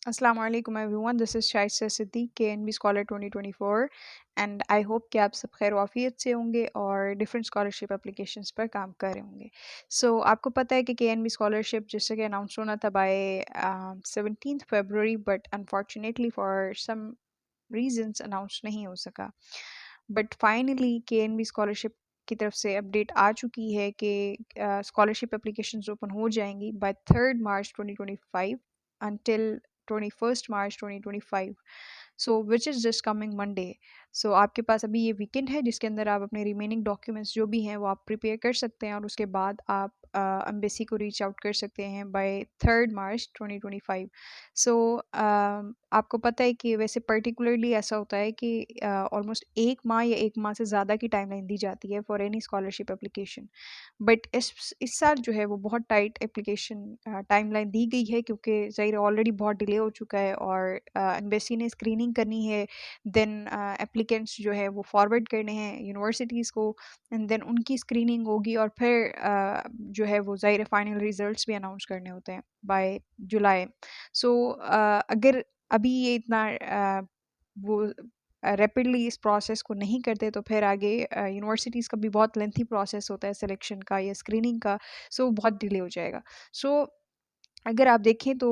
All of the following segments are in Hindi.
Assalamu alaikum everyone, this is Shaista Siddiq, KNB Scholar 2024 and I hope कि आप सब खैर वाफियत से होंगे और डिफरेंट स्कॉलरशिप एप्लीकेशंस पर काम कर रहे होंगे। आपको पता है कि KNB स्कॉलरशिप जैसे कि अनाउंस होना था by 17 February, but unfortunately for some reasons announce नहीं हो सका। बट फाइनली KNB स्कॉलरशिप की तरफ से अपडेट आ चुकी है कि स्कॉलरशिप एप्लीकेशंस ओपन हो जाएंगी by 3 March 2025 until 21st March 2025, so which is just coming Monday. आपके पास अभी ये वीकेंड है जिसके अंदर आप अपने रिमेनिंग डॉक्यूमेंट्स जो भी हैं वो आप प्रिपेयर कर सकते हैं और उसके बाद आप एम्बेसी को रीच आउट कर सकते हैं बाय 3 मार्च 2025। आपको पता है कि वैसे पर्टिकुलरली ऐसा होता है कि ऑलमोस्ट 1 माह या 1 माह से ज़्यादा की टाइमलाइन दी जाती है for any scholarship application. But इस साल जो है वो बहुत टाइट एप्लीकेशन टाइमलाइन दी गई है, क्योंकि ज़ाहिर ऑलरेडी बहुत डिले हो चुका है और एम्बेसी ने स्क्रीनिंग करनी है। देन एप्लीकेंट्स जो है वो फॉरवर्ड करने हैं यूनिवर्सिटीज़ को, एंड देन उनकी स्क्रीनिंग होगी और फिर जो है वो ज़ाहिर फाइनल रिजल्ट्स भी अनाउंस करने होते हैं बाय जुलाई। अगर अभी ये इतना वो रैपिडली इस प्रोसेस को नहीं करते तो फिर आगे यूनिवर्सिटीज़ का भी बहुत लेंथी प्रोसेस होता है सिलेक्शन का या स्क्रीनिंग का, बहुत डिले हो जाएगा। सो अगर आप देखें तो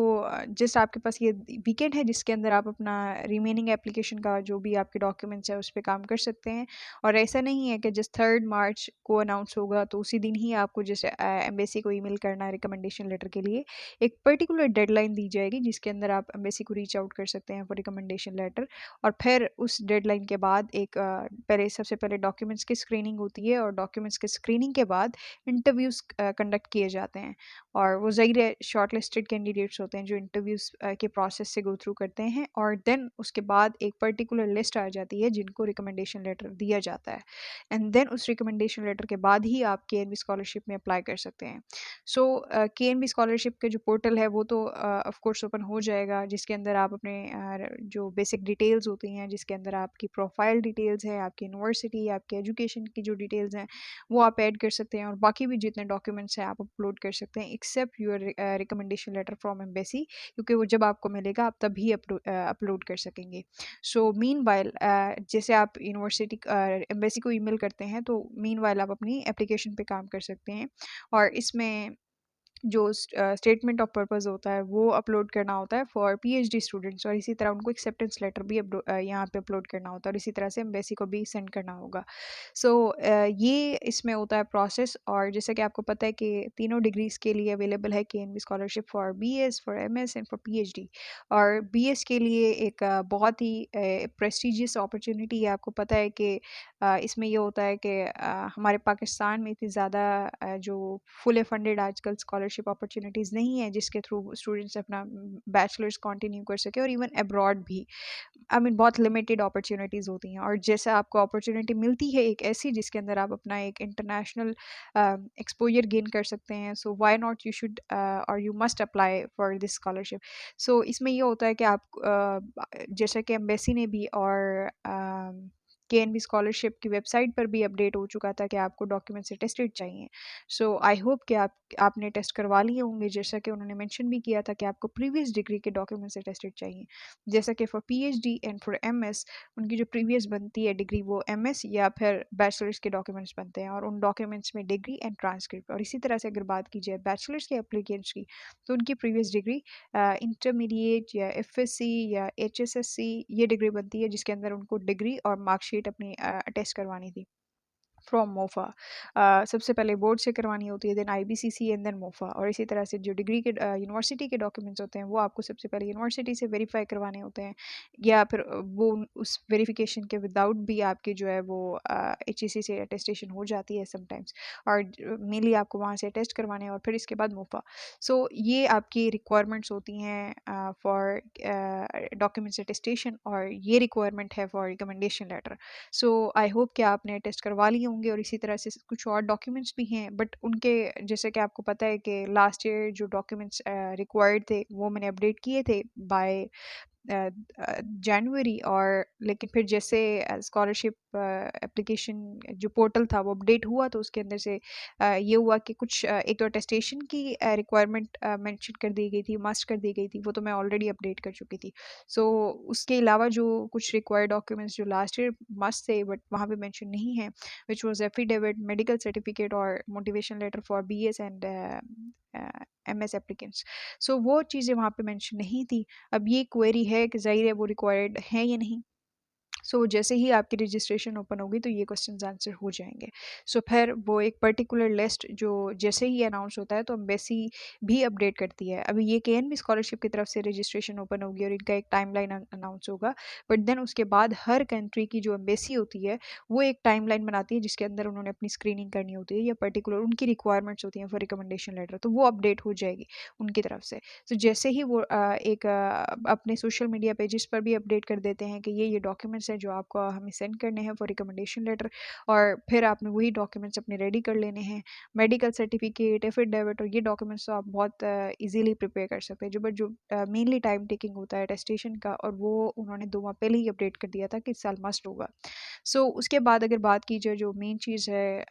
जस्ट आपके पास ये वीकेंड है जिसके अंदर आप अपना रिमेनिंग एप्लीकेशन का जो भी आपके डॉक्यूमेंट्स है उस पर काम कर सकते हैं। और ऐसा नहीं है कि जस्ट 3 मार्च को अनाउंस होगा तो उसी दिन ही आपको जैसे एम्बेसी को ईमेल करना है रिकमेंडेशन लेटर के लिए। एक पर्टिकुलर डेडलाइन दी जाएगी जिसके अंदर आप एम्बेसी को रीच आउट कर सकते हैं फॉर रिकमेंडेशन लेटर। और फिर उस डेडलाइन के बाद एक पहले सबसे पहले डॉक्यूमेंट्स की स्क्रीनिंग होती है और डॉक्यूमेंट्स की स्क्रीनिंग के बाद इंटरव्यूज़ कंडक्ट किए जाते हैं। और वो ज़ाहिर है शॉर्ट लिस्टेड कैंडिडेट्स होते हैं जो इंटरव्यूज़ के प्रोसेस से गो थ्रू करते हैं और देन उसके बाद एक पर्टिकुलर लिस्ट आ जाती है जिनको रिकमेंडेशन लेटर दिया जाता है। एंड देन उस रिकमेंडेशन लेटर के बाद ही आप KNB स्कॉलरशिप में अप्लाई कर सकते हैं। KNB स्कॉलरशिप के जो पोर्टल है वो तो ऑफ कोर्स ओपन हो जाएगा, जिसके अंदर आप अपने जो बेसिक डिटेल्स होती हैं, जिसके अंदर आपकी प्रोफाइल डिटेल्स है, आपकी यूनिवर्सिटी, आपके एजुकेशन की जो डिटेल्स हैं वो आप ऐड कर सकते हैं और बाकी भी जितने डॉक्यूमेंट्स हैं आप अपलोड कर सकते हैं except your recommendation letter from embassy, क्योंकि वो जब आपको मिलेगा आप तभी अपलोड कर सकेंगे। मीन वाइल जैसे आप यूनिवर्सिटी एम्बेसी को ईमेल करते हैं तो मीन वाइल आप अपनी एप्लीकेशन पे काम कर सकते हैं। और इसमें जो स्टेटमेंट ऑफ पर्पस होता है वो अपलोड करना होता है फॉर PhD स्टूडेंट्स, और इसी तरह उनको एक्सेप्टेंस लेटर भी यहाँ पे अपलोड करना होता है और इसी तरह से एम्बेसी को भी सेंड करना होगा। ये इसमें होता है प्रोसेस। और जैसे कि आपको पता है कि तीनों डिग्रीज के लिए अवेलेबल है KNB scholarship for BS, for MS and for PhD। और BS के लिए एक बहुत ही प्रेस्टिजियस अपॉर्चुनिटी है। आपको पता है कि इसमें ये होता है कि हमारे पाकिस्तान में इतनी ज़्यादा जो फुल फंडेड आजकल स्कॉलरशिप अपॉर्चुनिटीज़ नहीं है जिसके थ्रू स्टूडेंट्स अपना बैचलर्स कंटिन्यू कर सके, और इवन अब्रॉड भी बहुत लिमिटेड अपॉर्चुनिटीज़ होती हैं। और जैसे आपको अपॉर्चुनिटी मिलती है एक ऐसी जिसके अंदर आप अपना एक इंटरनेशनल एक्सपोजर गेन कर सकते हैं, व्हाई नॉट यू शुड और you must apply for this scholarship. इसमें ये होता है कि आप जैसा कि एम्बेसी ने भी और KNB स्कॉलरशिप की वेबसाइट पर भी अपडेट हो चुका था कि आपको डॉक्यूमेंट्स अटेस्टेड चाहिए। आई होप कि आपने टेस्ट करवा लिए होंगे, जैसा कि उन्होंने मेंशन भी किया था कि आपको प्रीवियस डिग्री के डॉक्यूमेंट्स अटेस्टेड चाहिए। जैसा कि for PhD and for MS उनकी जो प्रीवियस बनती है डिग्री वो MS या फिर बैचलर्स के डॉक्यूमेंट्स बनते हैं, और उन डॉक्यूमेंट्स में डिग्री एंड ट्रांसक्रिप्ट। और इसी तरह से अगर बात की जाए बैचलर्स के एप्लीकेंट्स की तो उनकी प्रीवियस डिग्री इंटरमीडिएट या FSC या HSSC ये डिग्री बनती है, जिसके अंदर उनको डिग्री और मार्कशीट अपनी अटेस्ट करवानी थी फ्रॉम मोफा। सबसे पहले बोर्ड से करवानी होती है, then IBCC and then MOFA. और इसी तरह से जो डिग्री के यूनिवर्सिटी के डॉक्यूमेंट्स होते हैं वो आपको सबसे पहले यूनिवर्सिटी से वेरीफाई करवाने होते हैं, या फिर वो उस वेरिफिकेशन के विदाउट भी आपकी जो है वो HEC से अटेस्टेशन हो जाती है समटाइम्स, और मेनली आपको वहाँ से अटेस्ट करवाने हैं और फिर इसके बाद मोफा। ये आपकी रिक्वायरमेंट्स होती हैं फॉर डॉक्यूमेंट्स अटेस्टेशन, और ये रिक्वायरमेंट है for recommendation letter. I hope कि आपने टेस्ट करवा लिए होंगे। और इसी तरह से कुछ और डॉक्यूमेंट्स भी हैं, बट उनके जैसे कि आपको पता है कि लास्ट ईयर जो डॉक्यूमेंट्स रिक्वायर्ड थे वो मैंने अपडेट किए थे बाय जनवरी, और लेकिन फिर जैसे स्कॉलरशिप एप्लीकेशन जो पोर्टल था वो अपडेट हुआ, तो उसके अंदर से ये हुआ कि कुछ एक तो अटेस्टेशन की रिक्वायरमेंट मेंशन कर दी गई थी, मस्ट कर दी गई थी, वो तो मैं ऑलरेडी अपडेट कर चुकी थी। सो उसके अलावा जो कुछ रिक्वायर्ड डॉक्यूमेंट्स जो लास्ट ईयर मस्ट थे बट वहाँ पे मेंशन नहीं है, which was affidavit, medical certificate और motivation letter for BS and MS applicants. So वो चीज़ें वहाँ पे मेंशन नहीं थी। अब ये क्वेरी है कि ज़ाहिर है वो रिक्वायर्ड है या नहीं। सो जैसे ही आपकी रजिस्ट्रेशन ओपन होगी तो ये क्वेश्चंस आंसर हो जाएंगे। सो फिर वो एक पर्टिकुलर लिस्ट जो जैसे ही अनाउंस होता है तो एम्बेसी भी अपडेट करती है। अभी ये केएनबी स्कॉलरशिप की तरफ से रजिस्ट्रेशन ओपन होगी और इनका एक टाइमलाइन अनाउंस होगा, बट देन उसके बाद हर कंट्री की जो एम्बेसी होती है वो एक टाइमलाइन बनाती है जिसके अंदर उन्होंने अपनी स्क्रीनिंग करनी होती है या पर्टिकुलर उनकी रिक्वायरमेंट्स होती हैं फॉर रिकमेंडेशन लेटर, तो वो अपडेट हो जाएगी उनकी तरफ से। तो जैसे ही वो एक अपने सोशल मीडिया पेजेस पर भी अपडेट कर देते हैं कि ये डॉक्यूमेंट्स हैं जो आपको हमें सेंड करने हैं फॉर रिकमेंडेशन लेटर, और फिर आपने वही डॉक्यूमेंट्स अपने रेडी कर लेने हैं। मेडिकल सर्टिफिकेट, एफिडेविट और ये डॉक्यूमेंट्स तो आप बहुत इजीली प्रिपेयर कर सकते हैं, जो बट जो मेनली टाइम टेकिंग होता है टेस्टेशन का, और वो उन्होंने 2 माह पहले ही अपडेट कर दिया था कि इस साल मस्ट होगा। सो उसके बाद अगर बात की जाए जो मेन चीज़ है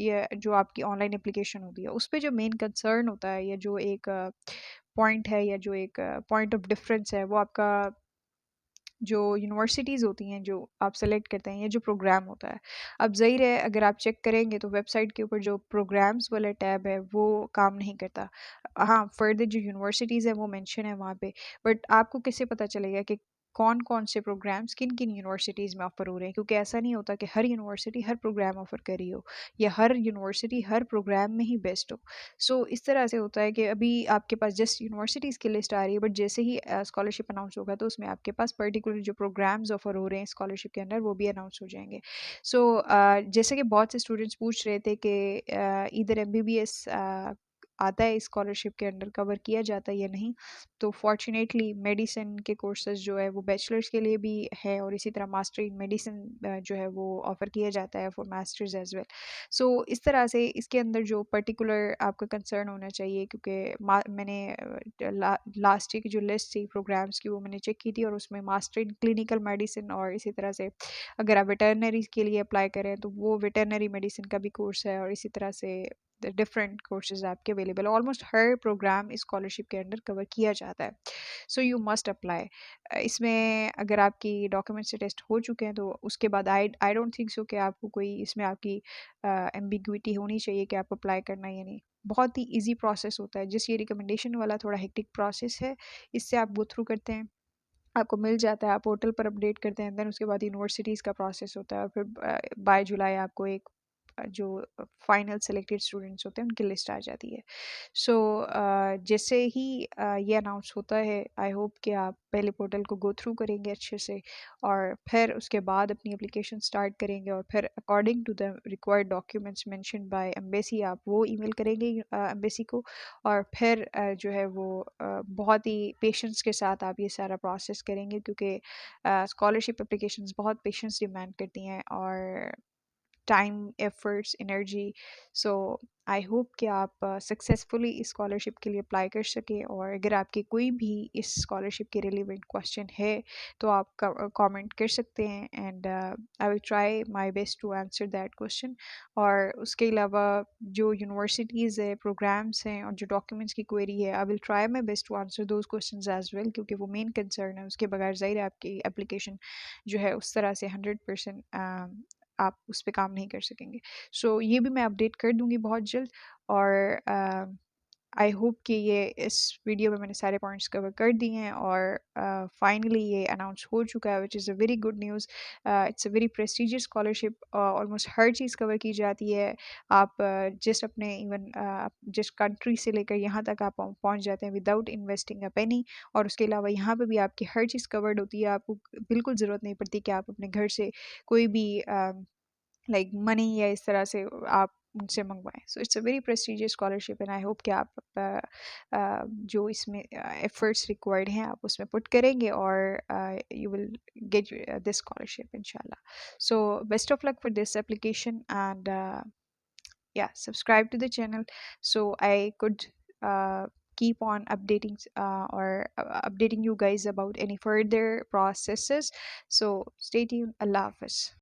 ये जो आपकी ऑनलाइन एप्लीकेशन होती है उस पे जो मेन कंसर्न होता है या जो एक पॉइंट है या जो एक पॉइंट ऑफ डिफरेंस है वो आपका जो यूनिवर्सिटीज़ होती हैं जो आप सेलेक्ट करते हैं या जो प्रोग्राम होता है। अब ज़ाहिर है अगर आप चेक करेंगे तो वेबसाइट के ऊपर जो प्रोग्राम्स वाला टैब है वो काम नहीं करता। हाँ, फर्दर जो यूनिवर्सिटीज़ है वो मेंशन है वहाँ पे, बट आपको कैसे पता चलेगा कि कौन-कौन से प्रोग्राम्स किन-किन यूनिवर्सिटीज़ में ऑफ़र हो रहे हैं? क्योंकि ऐसा नहीं होता कि हर यूनिवर्सिटी हर प्रोग्राम ऑफ़र कर रही हो या हर यूनिवर्सिटी हर प्रोग्राम में ही बेस्ट हो। सो इस तरह से होता है कि अभी आपके पास जस्ट यूनिवर्सिटीज़ की लिस्ट आ रही है, बट जैसे ही स्कॉलरशिप अनाउंस होगा तो उसमें आपके पास पर्टिकुलर जो प्रोग्राम्स ऑफर हो रहे हैं स्कॉलरशिप के अंदर वो भी अनाउंस हो जाएंगे। सो जैसे कि बहुत से स्टूडेंट्स पूछ रहे थे कि इधर एमबीबीएस आता है इस स्कॉलरशिप के अंडर कवर किया जाता है या नहीं, तो फॉर्चुनेटली मेडिसिन के कोर्सेज जो है वो बैचलर्स के लिए भी है और इसी तरह मास्टर इन मेडिसिन जो है वो ऑफर किया जाता है फॉर मास्टर्स एज वेल। सो इस तरह से इसके अंदर जो पर्टिकुलर आपका कंसर्न होना चाहिए, क्योंकि मैंने लास्ट ईयर की जो लिस्ट थी प्रोग्राम्स की वो मैंने चेक की थी और उसमें मास्टर इन क्लिनिकल मेडिसिन और इसी तरह से अगर आप वेटरनरी के लिए अप्लाई करें तो वो वेटरनरी मेडिसिन का भी कोर्स है और इसी तरह से डिफरेंट कोर्सेज आपके अवेलेबल, ऑलमोस्ट हर प्रोग्राम स्कॉलरशिप के अंडर कवर किया जाता है। So you must apply. इसमें अगर आपकी डॉक्यूमेंट से टेस्ट हो चुके हैं तो उसके बाद आई आई डोंट थिंक सो कि आपको कोई इसमें आपकी एम्बिग्विटी होनी चाहिए कि आप अप्लाई करना है या नहीं। बहुत ही इजी प्रोसेस होता है, जिस ये रिकमेंडेशन वाला थोड़ा हेक्टिक प्रोसेस है, इससे आप गो थ्रू करते हैं आपको मिल जाता है, आप पोर्टल पर अपडेट करते हैं, देन उसके बाद यूनिवर्सिटीज़ का प्रोसेस होता है और फिर बाय जुलाई आपको एक जो फाइनल सेलेक्टेड स्टूडेंट्स होते हैं उनकी लिस्ट आ जाती है। सो जैसे ही ये अनाउंस होता है आई होप कि आप पहले पोर्टल को गो थ्रू करेंगे अच्छे से और फिर उसके बाद अपनी एप्लीकेशन स्टार्ट करेंगे और फिर according to the required documents mention by embassy आप वो ईमेल करेंगे एम्बेसी को, और फिर जो है वो बहुत ही पेशेंस के साथ आप ये सारा प्रोसेस करेंगे, क्योंकि स्कॉलरशिप एप्लीकेशंस बहुत पेशेंस डिमांड करती हैं और टाइम, एफर्ट्स, एनर्जी। सो आई होप कि आप सक्सेसफुली इस स्कॉलरशिप के लिए अप्लाई कर सकें, और अगर आपके कोई भी इस स्कॉलरशिप के रिलेवेंट क्वेश्चन है तो आप कमेंट कर सकते हैं and I will try my best to answer that question. और उसके अलावा जो यूनिवर्सिटीज़ है, प्रोग्राम्स हैं और जो डॉक्यूमेंट्स की क्वेरी है, I will try my best to answer those questions as well, क्योंकि वो मेन कंसर्न है। उसके बगैर ज़ाहिर है आपकी एप्लीकेशन जो है उस तरह से 100% आप उस पे काम नहीं कर सकेंगे। सो ये भी मैं अपडेट कर दूँगी बहुत जल्द, और आई होप कि ये इस वीडियो में मैंने सारे पॉइंट्स कवर कर दिए हैं और फाइनली ये अनाउंस हो चुका है, which is a very good news. It's a very prestigious scholarship, almost her cheese cover की जाती है। आप जिस अपने इवन जिस कंट्री से लेकर यहाँ तक आप पहुँच जाते हैं विदाउट इन्वेस्टिंग अ पेनी, और उसके अलावा यहाँ पे भी आपकी हर चीज़ कवर्ड होती है। आपको बिल्कुल ज़रूरत नहीं पड़ती कि आप अपने घर से कोई भी लाइक मनी या इस तरह से आप उनसे मंगवाएं। So it's a very prestigious scholarship and I hope कि आप जो इसमें एफर्ट्स रिक्वायर्ड हैं आप उसमें पुट करेंगे और you will get this scholarship इंशाल्लाह। So best of luck for this application and yeah, subscribe to the channel so I could uh, keep on updating or updating you guys about any further processes. So stay tuned. Allah Hafiz.